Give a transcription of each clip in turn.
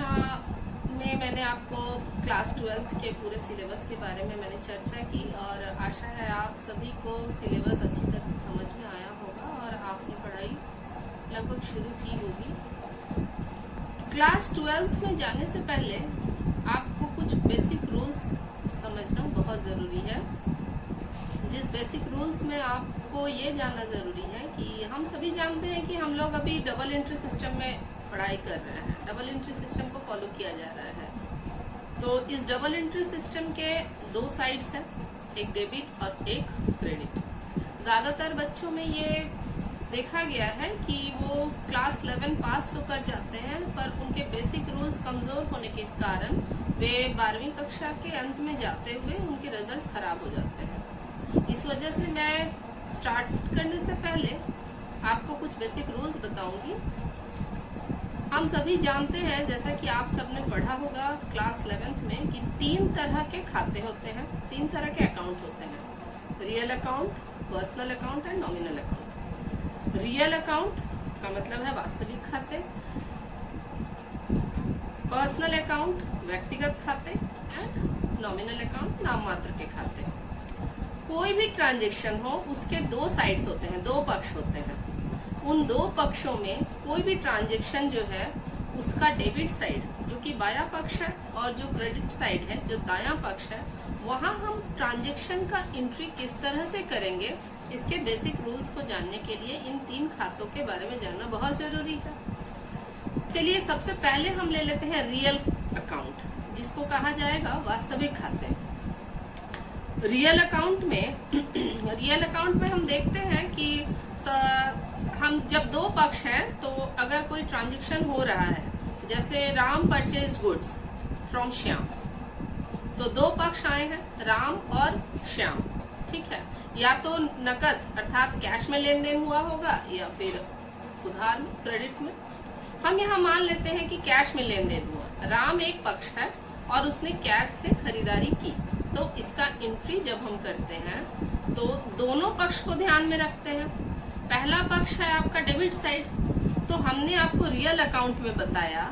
में मैंने आपको क्लास 12th के पूरे सिलेबस के बारे में मैंने चर्चा की और आशा है आप सभी को सिलेबस अच्छी तरह से समझ में आया होगा और आपने पढ़ाई लगभग शुरू की होगी। क्लास 12th में जाने से पहले आपको कुछ बेसिक रूल्स समझना बहुत ज़रूरी है। जिस बेसिक रूल्स में आपको ये जानना ज़रूरी है कि हम सभी जानते हैं कि हम लोग अभी डबल एंट्री सिस्टम में पढ़ाई कर रहे हैं, डबल एंट्री सिस्टम को फॉलो किया जा रहा है। तो इस डबल एंट्री सिस्टम के दो साइड्स हैं, एक डेबिट और एक क्रेडिट। ज़्यादातर बच्चों में ये देखा गया है कि वो क्लास 11 पास तो कर जाते हैं पर उनके बेसिक रूल्स कमज़ोर होने के कारण वे 12वीं कक्षा के अंत में जाते हुए उनके रिजल्ट खराब हो जाते हैं। इस वजह से मैं स्टार्ट करने से पहले आपको कुछ बेसिक रूल्स बताऊंगी। हम सभी जानते हैं, जैसा कि आप सबने पढ़ा होगा क्लास 11th में, कि 3 तरह के खाते होते हैं, 3 तरह के अकाउंट होते हैं, real account, personal account and nominal account. Real account का मतलब है वास्तविक खाते, पर्सनल अकाउंट व्यक्तिगत खाते एंड नॉमिनल अकाउंट नाम मात्र के खाते। कोई भी ट्रांजैक्शन हो उसके 2 साइड्स होते हैं, 2 पक्ष होते हैं। उन 2 पक्षों में कोई भी ट्रांजैक्शन जो है उसका डेबिट साइड जो कि बायां पक्ष है और जो क्रेडिट साइड है जो दायां पक्ष है, वहां हम ट्रांजैक्शन का एंट्री किस तरह से करेंगे, इसके बेसिक रूल्स को जानने के लिए इन 3 खातों के बारे में जानना बहुत जरूरी है। चलिए सबसे पहले हम ले लेते हैं रियल अकाउंट, जिसको कहा जाएगा वास्तविक खाते। रियल अकाउंट में हम देखते हैं कि हम जब 2 पक्ष हैं तो अगर कोई ट्रांजैक्शन हो रहा है, जैसे Ram purchase goods from Shyam, तो 2 पक्ष आए हैं, राम और श्याम, ठीक है। या तो नकद अर्थात कैश में लेन देन हुआ होगा या फिर उधार में, क्रेडिट में। हम यहाँ मान लेते हैं कि कैश में लेन देन हुआ, राम एक पक्ष है और उसने कैश से खरीदारी की, तो इसका एंट्री जब हम करते हैं तो दोनों पक्ष को ध्यान में रखते हैं। पहला पक्ष है आपका डेबिट साइड, तो हमने आपको रियल अकाउंट में बताया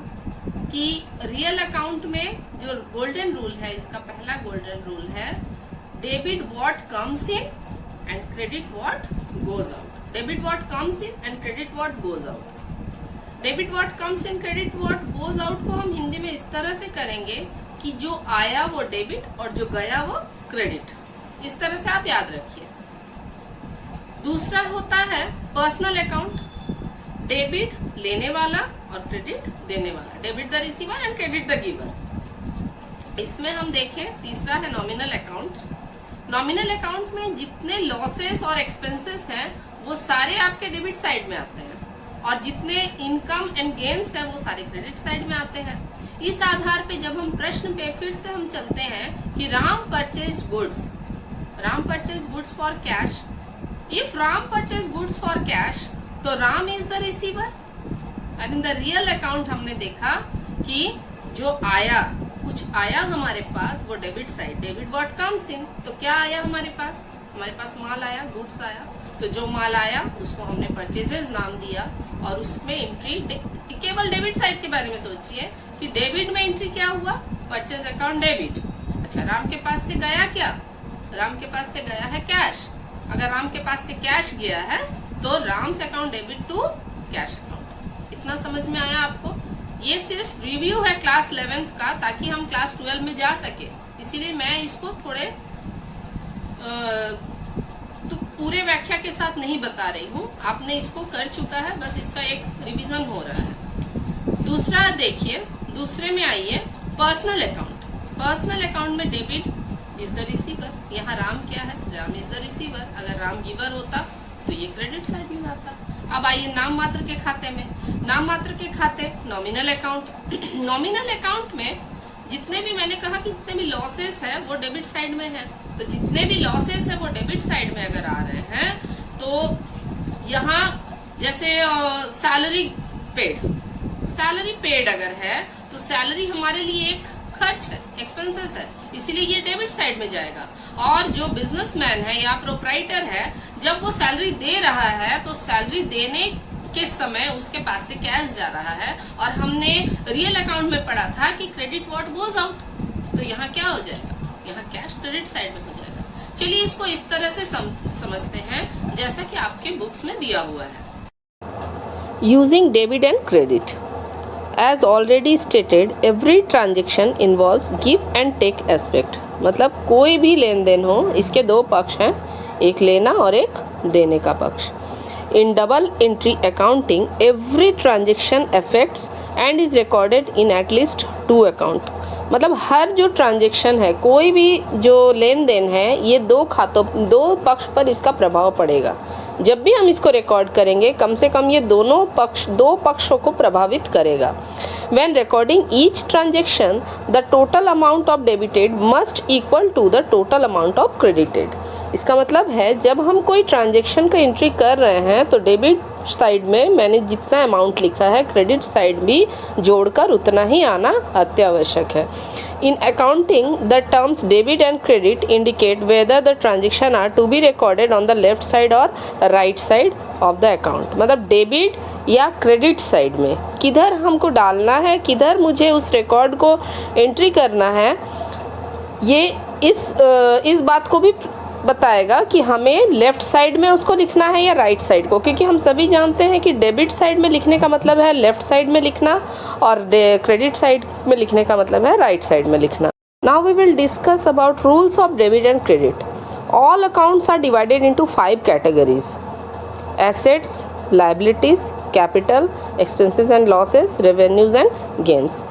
कि रियल अकाउंट में जो गोल्डन रूल है, इसका पहला गोल्डन रूल है, debit what comes in and credit what goes out. Debit what comes in and credit what goes out. Debit what comes in credit what goes out को हम हिंदी में इस तरह से करेंगे कि जो आया वो डेबिट और जो गया वो क्रेडिट। इस तरह से आप याद रखिए। दूसरा होता है पर्सनल अकाउंट, डेबिट लेने वाला और क्रेडिट देने वाला, debit the receiver and credit the giver. इसमें हम देखें तीसरा है नॉमिनल अकाउंट। नॉमिनल अकाउंट में जितने लॉसेस और एक्सपेंसेस हैं वो सारे आपके डेबिट साइड में आते हैं और जितने इनकम एंड गेन्स हैं वो सारे क्रेडिट साइड में आते हैं। इस आधार पे जब हम प्रश्न पे फिर से हम चलते हैं कि Ram purchase goods for cash, if Ram purchase goods for cash तो Ram is the receiver and in the real account हमने देखा कि जो आया, कुछ आया हमारे पास, वो debit side, debit what comes in, तो क्या आया हमारे पास माल आया, गुड्स आया, तो जो माल आया उसको हमने परचेजेस नाम दिया और उसमें एंट्री केवल डेबिट साइड के बारे में सोचिए कि डेबिट में एंट्री क्या हुआ, परचेज अकाउंट डेबिट। अच्छा, राम के पास से गया क्या, राम के पास से गया है कैश। अगर राम के पास से कैश गया है तो राम से account debit to cash account. इतना समझ में आया आपको? ये सिर्फ रिव्यू है क्लास 11th का, ताकि हम क्लास 12 में जा सके, इसीलिए मैं इसको थोड़े तो पूरे व्याख्या के साथ नहीं बता रही हूँ। आपने इसको कर चुका है, बस इसका एक रिवीजन हो रहा है। दूसरा देखिए, दूसरे में आइए पर्सनल अकाउंट। पर्सनल अकाउंट में डेबिट इज द रिसीवर, यहाँ राम क्या है, राम इज द रिसीवर। अगर राम गिवर होता तो ये क्रेडिट साइड में जाता। अब आइए नाम मात्र के खाते में। नाम मात्र के खाते नॉमिनल अकाउंट। नॉमिनल अकाउंट में जितने भी, मैंने कहा कि जितने भी लॉसेस है वो डेबिट साइड में है, तो जितने भी लॉसेस है वो डेबिट साइड में अगर आ रहे हैं तो यहाँ जैसे सैलरी पेड अगर है तो सैलरी हमारे लिए एक खर्च है, एक्सपेंसेस है, इसीलिए ये डेबिट साइड में जाएगा। और जो बिजनेसमैन है या प्रोप्राइटर है, जब वो सैलरी दे रहा है तो सैलरी देने किस समय उसके पास से कैश जा रहा है। और हमने रियल अकाउंट में पढ़ा था कि क्रेडिट व्हाट गोज आउट, तो यहाँ क्या हो जाएगा, यहाँ कैश क्रेडिट साइड में हो जाएगा। चलिए इसको इस तरह से समझते हैं जैसा कि आपके बुक्स में दिया हुआ है। Using debit and credit, as already stated every transaction involves give and take aspect. मतलब कोई भी लेन देन हो, इसके दो पक्ष हैं, एक लेना और एक देने का पक्ष। In double entry accounting every transaction affects and is recorded in at least 2 account. मतलब हर जो ट्रांजेक्शन है, कोई भी जो लेन देन है, ये दो पक्ष पर इसका प्रभाव पड़ेगा। जब भी हम इसको रिकॉर्ड करेंगे, कम से कम ये दो पक्षों को प्रभावित करेगा। When recording each transaction, the total amount of debited must equal to the total amount of credited। इसका मतलब है जब हम कोई ट्रांजेक्शन का एंट्री कर रहे हैं तो डेबिट साइड में मैंने जितना अमाउंट लिखा है, क्रेडिट साइड भी जोड़कर उतना ही आना अत्यावश्यक है। In accounting, the terms debit and credit indicate whether the transaction are to be recorded on the left side or right side of the account। मतलब डेबिट या क्रेडिट साइड में किधर हमको डालना है, किधर मुझे उस रिकॉर्ड को एंट्री करना है, ये इस बात को भी बताएगा कि हमें लेफ़्ट साइड में उसको लिखना है या राइट साइड को। क्योंकि हम सभी जानते हैं कि डेबिट साइड में लिखने का मतलब है लेफ़्ट साइड में लिखना और क्रेडिट साइड में लिखने का मतलब है राइट साइड में लिखना। Now we will discuss about rules of debit and credit. All accounts are divided into 5 categories: assets, liabilities, capital, expenses and losses, revenues and gains.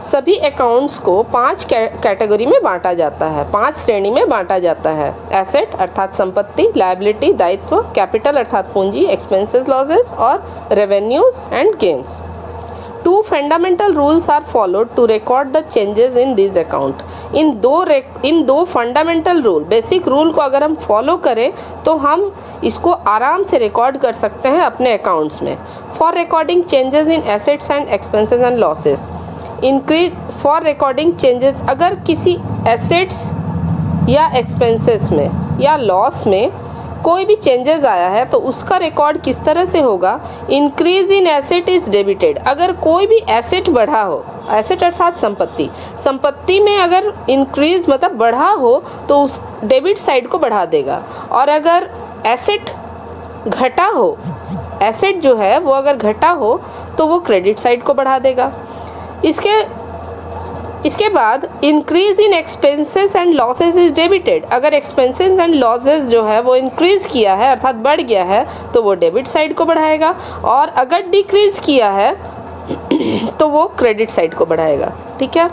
सभी अकाउंट्स को 5 कैटेगरी में बांटा जाता है, 5 श्रेणी में बांटा जाता है। एसेट अर्थात संपत्ति, लायबिलिटी दायित्व, कैपिटल अर्थात पूंजी, एक्सपेंसेस लॉसेस और revenues and gains. 2 fundamental rules are followed to record the changes in this account. इन दो फंडामेंटल रूल, बेसिक रूल को अगर हम फॉलो करें तो हम इसको आराम से रिकॉर्ड कर सकते हैं अपने अकाउंट्स में। For recording changes in assets and expenses and losses, increase for recording changes, अगर किसी एसेट्स या एक्सपेंसेस में या लॉस में कोई भी चेंजेस आया है तो उसका रिकॉर्ड किस तरह से होगा। Increase in asset is debited, अगर कोई भी एसेट बढ़ा हो, एसेट अर्थात संपत्ति में अगर इंक्रीज मतलब बढ़ा हो तो उस डेबिट साइड को बढ़ा देगा। और अगर एसेट घटा हो, एसेट जो है वो अगर घटा हो तो वो क्रेडिट साइड को बढ़ा देगा। इसके बाद increase in expenses and losses is debited, अगर एक्सपेंसेस एंड लॉसेस जो है वो इंक्रीज किया है अर्थात बढ़ गया है तो वो डेबिट साइड को बढ़ाएगा। और अगर डिक्रीज किया है तो वो क्रेडिट साइड को बढ़ाएगा। ठीक है।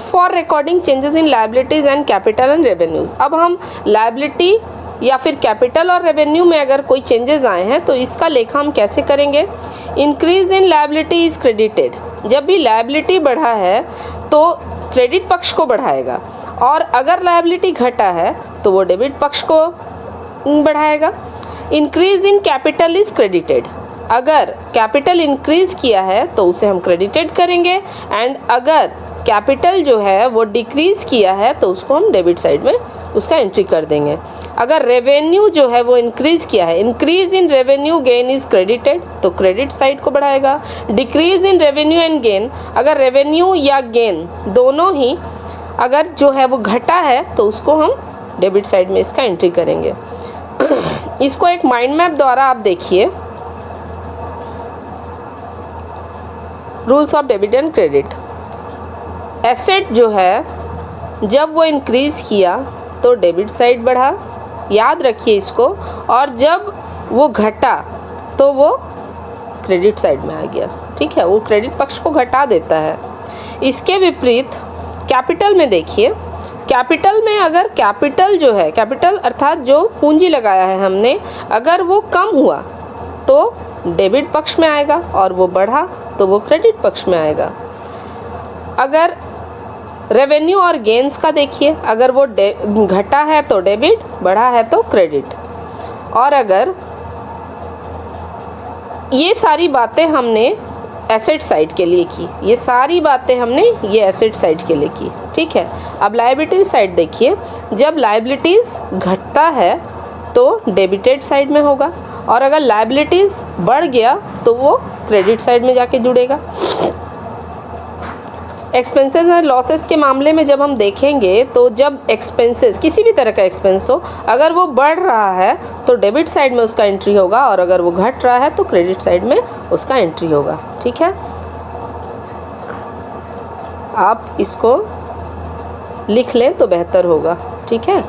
For recording changes in liabilities and capital and revenues, अब हम लायबिलिटी या फिर कैपिटल और रेवेन्यू में अगर कोई चेंजेस आए हैं तो इसका लेखा हम कैसे करेंगे। Increase in liability is credited, जब भी लायबिलिटी बढ़ा है तो क्रेडिट पक्ष को बढ़ाएगा, और अगर लायबिलिटी घटा है तो वो डेबिट पक्ष को बढ़ाएगा। Increase in capital is credited, अगर कैपिटल इंक्रीज किया है तो उसे हम क्रेडिटेड करेंगे, एंड अगर कैपिटल जो है वो डिक्रीज किया है तो उसको हम डेबिट साइड में उसका एंट्री कर देंगे। अगर रेवेन्यू जो है वो इंक्रीज किया है, increase in revenue gain is credited, तो क्रेडिट साइड को बढ़ाएगा। Decrease in revenue and gain, अगर रेवेन्यू या गेन दोनों ही अगर जो है वो घटा है तो उसको हम डेबिट साइड में इसका एंट्री करेंगे। इसको एक माइंड मैप द्वारा आप देखिए। Rules of debit and credit. Asset जो है जब वो इंक्रीज किया तो डेबिट साइड बढ़ा, याद रखिए इसको, और जब वो घटा तो वो क्रेडिट साइड में आ गया। ठीक है, वो क्रेडिट पक्ष को घटा देता है। इसके विपरीत कैपिटल में देखिए, कैपिटल में अगर कैपिटल जो है, कैपिटल अर्थात जो पूंजी लगाया है हमने, अगर वो कम हुआ तो डेबिट पक्ष में आएगा, और वो बढ़ा तो वो क्रेडिट पक्ष में आएगा। अगर रेवेन्यू और गेन्स का देखिए, अगर वो घटा है तो डेबिट, बढ़ा है तो क्रेडिट। और अगर ये सारी बातें हमने एसेट साइड के लिए की, ये सारी बातें हमने ये एसेट साइड के लिए की। ठीक है। अब लायबिलिटी साइड देखिए, जब लायबिलिटीज़ घटता है तो डेबिटेड साइड में होगा, और अगर लायबिलिटीज़ बढ़ गया तो वो क्रेडिट साइड में जाके जुड़ेगा। एक्सपेंसेस और लॉसेस के मामले में जब हम देखेंगे तो जब एक्सपेंसेस, किसी भी तरह का एक्सपेंस हो, अगर वो बढ़ रहा है तो डेबिट साइड में उसका एंट्री होगा, और अगर वो घट रहा है तो क्रेडिट साइड में उसका एंट्री होगा। ठीक है, आप इसको लिख लें तो बेहतर होगा। ठीक है।